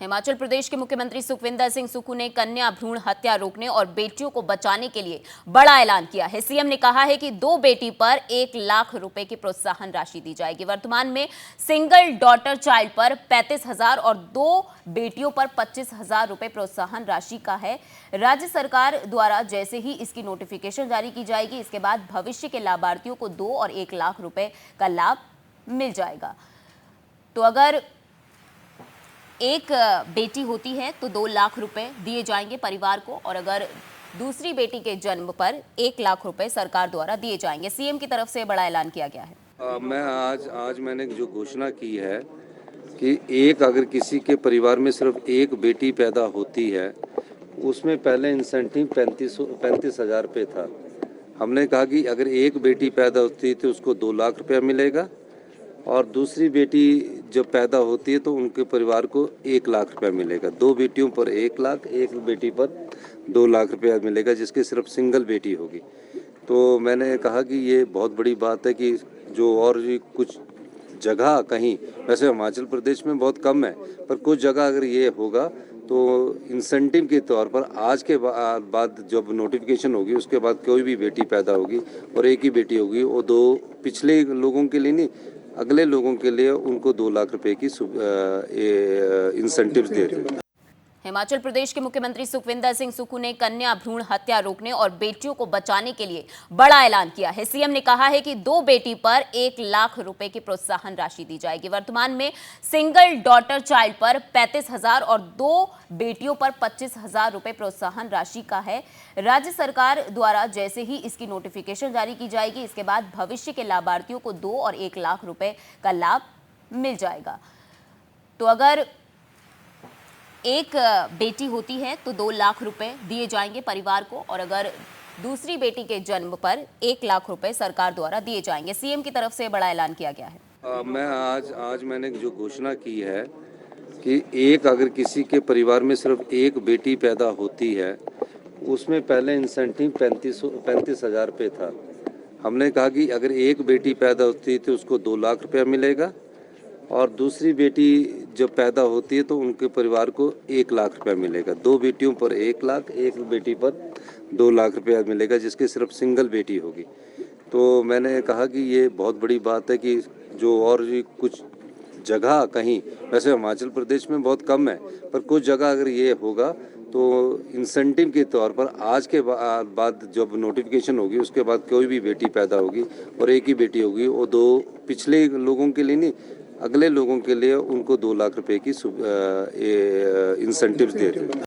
हिमाचल प्रदेश के मुख्यमंत्री सुखविंदर सिंह सुक्खू ने कन्या भ्रूण हत्या रोकने और बेटियों को बचाने के लिए बड़ा ऐलान किया है। सीएम ने कहा है कि 2 बेटी पर 1 लाख रुपए की प्रोत्साहन राशि दी जाएगी। वर्तमान में सिंगल डॉटर चाइल्ड पर 35,000 और 2 बेटियों पर 25,000 रुपए प्रोत्साहन राशि का है। राज्य सरकार द्वारा जैसे ही इसकी नोटिफिकेशन जारी की जाएगी, इसके बाद भविष्य के लाभार्थियों को 2 और 1 लाख रुपए का लाभ मिल जाएगा। तो अगर एक बेटी होती है तो 2 लाख रुपए दिए जाएंगे परिवार को, और अगर दूसरी बेटी के जन्म पर 1 लाख रुपए सरकार द्वारा दिए जाएंगे। सीएम की तरफ से बड़ा ऐलान किया गया है। मैं आज मैंने जो घोषणा की है कि अगर किसी के परिवार में सिर्फ एक बेटी पैदा होती है, उसमें पहले इंसेंटिव 35,000 रुपये था। हमने कहा कि अगर एक बेटी पैदा होती है तो उसको 2 लाख रुपया मिलेगा, और दूसरी बेटी जब पैदा होती है तो उनके परिवार को 1 लाख रुपया मिलेगा। 2 बेटियों पर 1 लाख, एक बेटी पर 2 लाख रुपया मिलेगा, जिसकी सिर्फ सिंगल बेटी होगी। तो मैंने कहा कि ये बहुत बड़ी बात है कि जो और कुछ जगह कहीं, वैसे हिमाचल प्रदेश में बहुत कम है, पर कुछ जगह अगर ये होगा तो इंसेंटिव के तौर पर आज के बाद जब नोटिफिकेशन होगी उसके बाद कोई भी बेटी पैदा होगी और एक ही बेटी होगी, वो 2 पिछले लोगों के लिए नहीं, अगले लोगों के लिए उनको 2 लाख रुपए की इंसेंटिव्स दे रहे हैं। हिमाचल प्रदेश के मुख्यमंत्री सुखविंदर सिंह सुक्खू ने कन्या भ्रूण हत्या रोकने और बेटियों को बचाने के लिए बड़ा ऐलान किया है। सीएम ने कहा है कि 2 बेटी पर 1 लाख रुपए की प्रोत्साहन राशि दी जाएगी। वर्तमान में सिंगल डॉटर चाइल्ड पर 35,000 और 2 बेटियों पर 25,000 रुपए प्रोत्साहन राशि का है। राज्य सरकार द्वारा जैसे ही इसकी नोटिफिकेशन जारी की जाएगी, इसके बाद भविष्य के लाभार्थियों को 2 और 1 लाख रुपए का लाभ मिल जाएगा। तो अगर एक बेटी होती है तो 2 लाख रुपए दिए जाएंगे परिवार को, और अगर दूसरी बेटी के जन्म पर 1 लाख रुपए सरकार द्वारा दिए जाएंगे। सीएम की तरफ से बड़ा ऐलान किया गया है। मैं आज मैंने जो घोषणा की है कि अगर किसी के परिवार में सिर्फ एक बेटी पैदा होती है, उसमें पहले इंसेंटिव 35,000 रुपये था। हमने कहा कि अगर एक बेटी पैदा होती है तो उसको 2 लाख रुपया मिलेगा, और दूसरी बेटी जब पैदा होती है तो उनके परिवार को 1 लाख रुपया मिलेगा। 2 बेटियों पर 1 लाख, एक बेटी पर 2 लाख रुपया मिलेगा, जिसकी सिर्फ सिंगल बेटी होगी। तो मैंने कहा कि ये बहुत बड़ी बात है कि जो और कुछ जगह कहीं, वैसे हिमाचल प्रदेश में बहुत कम है, पर कुछ जगह अगर ये होगा तो इंसेंटिव के तौर पर आज के बाद जब नोटिफिकेशन होगी उसके बाद कोई भी बेटी पैदा होगी और एक ही बेटी होगी, वो 2 पिछले लोगों के लिए नहीं, अगले लोगों के लिए उनको 2 लाख रुपए की इंसेंटिव्स दे रहे हैं।